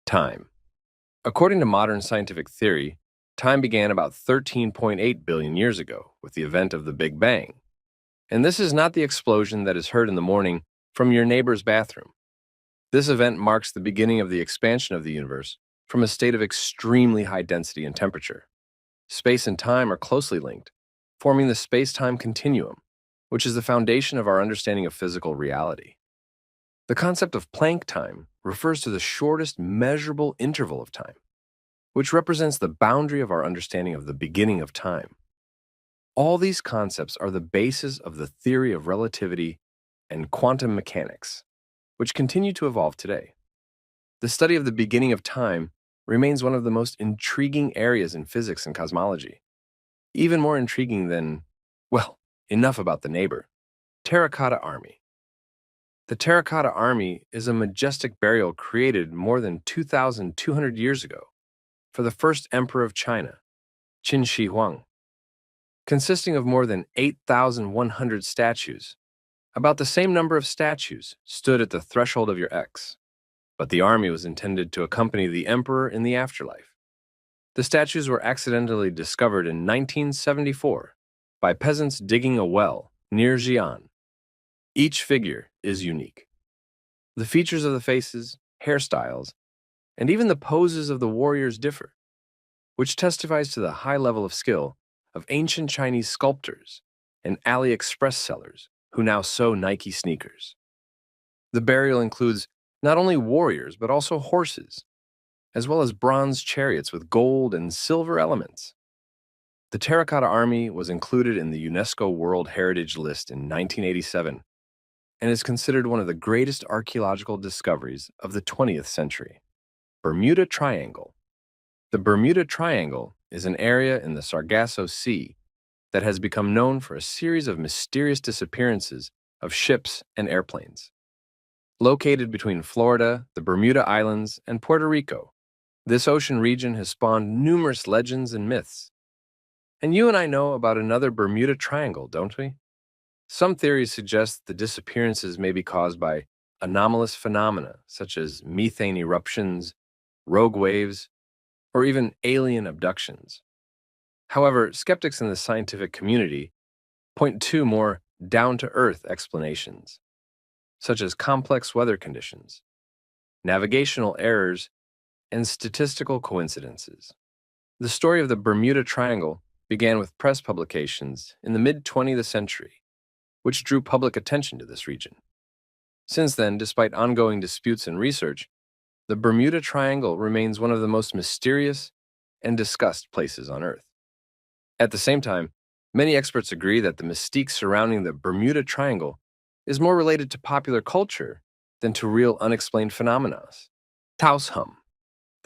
Time. According to modern scientific theory, time began about 13.8 billion years ago with the event of the Big Bang. And this is not the explosion that is heard in the morning from your neighbor's bathroom. This event marks the beginning of the expansion of the universe from a state of extremely high density and temperature. Space and time are closely linked, forming the space-time continuum, which is the foundation of our understanding of physical reality. The concept of Planck time refers to the shortest measurable interval of time, which represents the boundary of our understanding of the beginning of time. All these concepts are the basis of the theory of relativity and quantum mechanics, which continue to evolve today. The study of the beginning of time remains one of the most intriguing areas in physics and cosmology. Even more intriguing than, well, enough about the neighbor. Terracotta Army. The Terracotta Army is a majestic burial created more than 2,200 years ago for the first emperor of China, Qin Shi Huang. Consisting of more than 8,100 statues, about the same number of statues stood at the threshold of your X, but the army was intended to accompany the emperor in the afterlife. The statues were accidentally discovered in 1974 by peasants digging a well near Xi'an. Each figure is unique. The features of the faces, hairstyles, and even the poses of the warriors differ, which testifies to the high level of skill of ancient Chinese sculptors and AliExpress sellers who now sew Nike sneakers. The burial includes not only warriors but also horses, as well as bronze chariots with gold and silver elements. The Terracotta Army was included in the UNESCO World Heritage List in 1987 and is considered one of the greatest archaeological discoveries of the 20th century. Bermuda Triangle. The Bermuda Triangle is an area in the Sargasso Sea that has become known for a series of mysterious disappearances of ships and airplanes. Located between Florida, the Bermuda Islands, and Puerto Rico, this ocean region has spawned numerous legends and myths. And you and I know about another Bermuda Triangle, don't we? Some theories suggest the disappearances may be caused by anomalous phenomena such as methane eruptions, rogue waves, or even alien abductions. However, skeptics in the scientific community point to more down-to-earth explanations, such as complex weather conditions, navigational errors, and statistical coincidences. The story of the Bermuda Triangle began with press publications in the mid-20th century, which drew public attention to this region. Since then, despite ongoing disputes and research, the Bermuda Triangle remains one of the most mysterious and discussed places on Earth. At the same time, many experts agree that the mystique surrounding the Bermuda Triangle is more related to popular culture than to real unexplained phenomena. Taos Hum.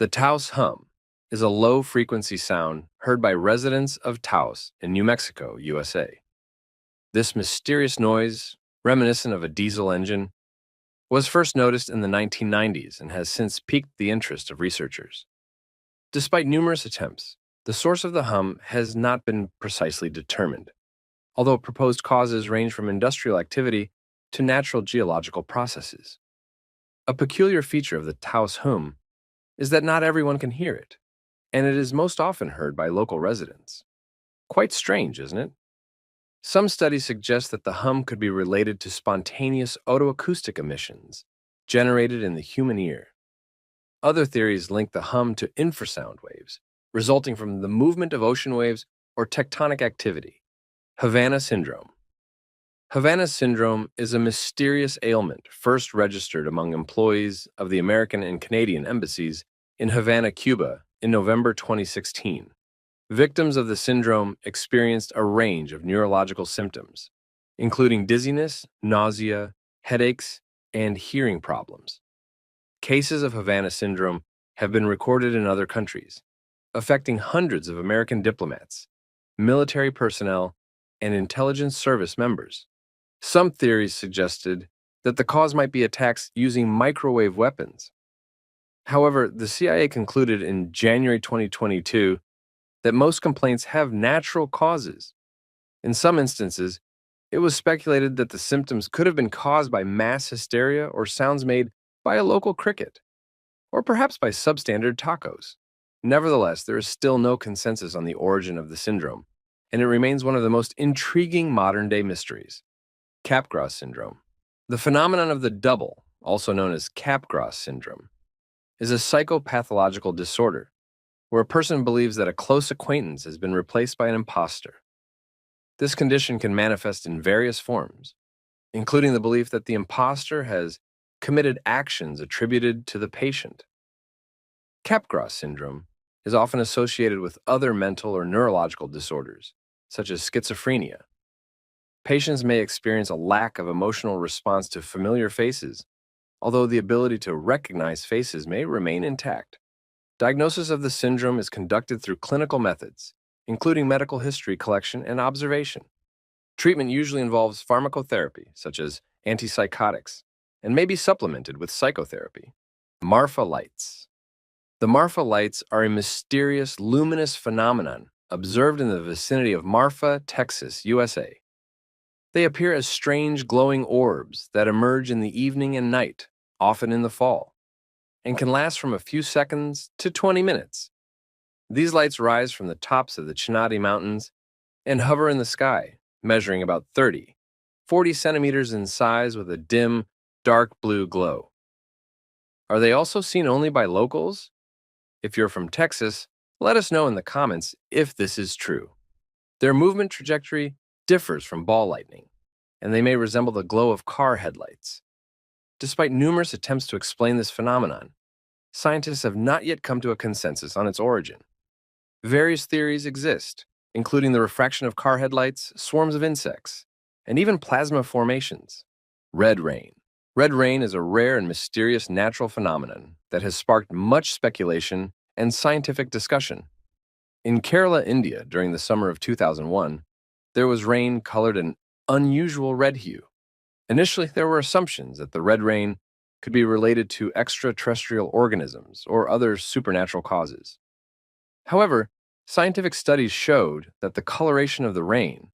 The Taos Hum is a low-frequency sound heard by residents of Taos in New Mexico, USA. This mysterious noise, reminiscent of a diesel engine, was first noticed in the 1990s and has since piqued the interest of researchers. Despite numerous attempts, the source of the hum has not been precisely determined, although proposed causes range from industrial activity to natural geological processes. A peculiar feature of the Taos Hum is that not everyone can hear it, and it is most often heard by local residents. Quite strange, isn't it? Some studies suggest that the hum could be related to spontaneous otoacoustic emissions generated in the human ear. Other theories link the hum to infrasound waves, resulting from the movement of ocean waves or tectonic activity. Havana Syndrome. Havana Syndrome is a mysterious ailment first registered among employees of the American and Canadian embassies in Havana, Cuba, in November 2016. Victims of the syndrome experienced a range of neurological symptoms, including dizziness, nausea, headaches, and hearing problems. Cases of Havana Syndrome have been recorded in other countries, affecting hundreds of American diplomats, military personnel, and intelligence service members. Some theories suggested that the cause might be attacks using microwave weapons. However, the CIA concluded in January 2022 that most complaints have natural causes. In some instances, it was speculated that the symptoms could have been caused by mass hysteria or sounds made by a local cricket. or perhaps by substandard tacos. Nevertheless, there is still no consensus on the origin of the syndrome, and it remains one of the most intriguing modern-day mysteries. Capgras Syndrome. The phenomenon of the double, also known as Capgras Syndrome, is a psychopathological disorder where a person believes that a close acquaintance has been replaced by an imposter. This condition can manifest in various forms, including the belief that the imposter has committed actions attributed to the patient. Capgras syndrome is often associated with other mental or neurological disorders, such as schizophrenia. Patients may experience a lack of emotional response to familiar faces, although the ability to recognize faces may remain intact. Diagnosis of the syndrome is conducted through clinical methods, including medical history collection and observation. Treatment usually involves pharmacotherapy, such as antipsychotics, and may be supplemented with psychotherapy. Marfa Lights. The Marfa Lights are a mysterious, luminous phenomenon observed in the vicinity of Marfa, Texas, USA. They appear as strange glowing orbs that emerge in the evening and night, often in the fall, and can last from a few seconds to 20 minutes. These lights rise from the tops of the Chinati Mountains and hover in the sky, measuring about 40 centimeters in size with a dim, dark blue glow. Are they also seen only by locals? If you're from Texas, let us know in the comments if this is true. Their movement trajectory differs from ball lightning, and they may resemble the glow of car headlights. Despite numerous attempts to explain this phenomenon, scientists have not yet come to a consensus on its origin. Various theories exist, including the refraction of car headlights, swarms of insects, and even plasma formations. Red rain. Red rain is a rare and mysterious natural phenomenon that has sparked much speculation and scientific discussion. In Kerala, India, during the summer of 2001, there was rain colored an unusual red hue. Initially, there were assumptions that the red rain could be related to extraterrestrial organisms or other supernatural causes. However, scientific studies showed that the coloration of the rain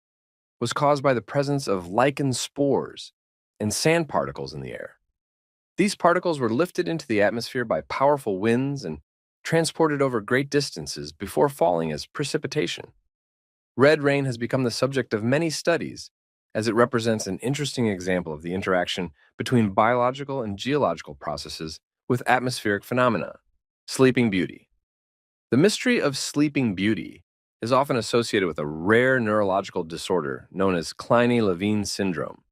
was caused by the presence of lichen spores and sand particles in the air. These particles were lifted into the atmosphere by powerful winds and transported over great distances before falling as precipitation. Red rain has become the subject of many studies, as it represents an interesting example of the interaction between biological and geological processes with atmospheric phenomena. Sleeping Beauty. The mystery of Sleeping Beauty is often associated with a rare neurological disorder known as Kleine-Levin syndrome.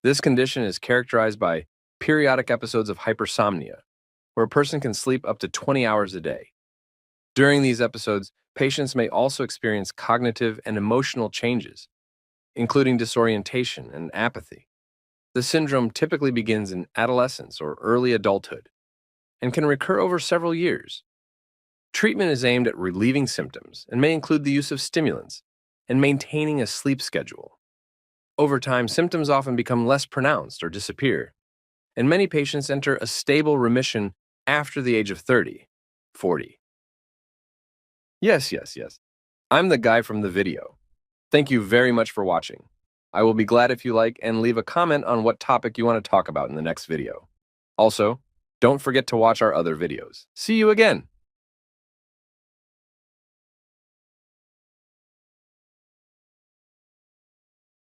This condition is characterized by periodic episodes of hypersomnia, where a person can sleep up to 20 hours a day. During these episodes, patients may also experience cognitive and emotional changes, including disorientation and apathy. The syndrome typically begins in adolescence or early adulthood and can recur over several years. Treatment is aimed at relieving symptoms and may include the use of stimulants and maintaining a sleep schedule. Over time, symptoms often become less pronounced or disappear, and many patients enter a stable remission after the age of 40. Yes. I'm the guy from the video. Thank you very much for watching. I will be glad if you like and leave a comment on what topic you want to talk about in the next video. Also, don't forget to watch our other videos. See you again!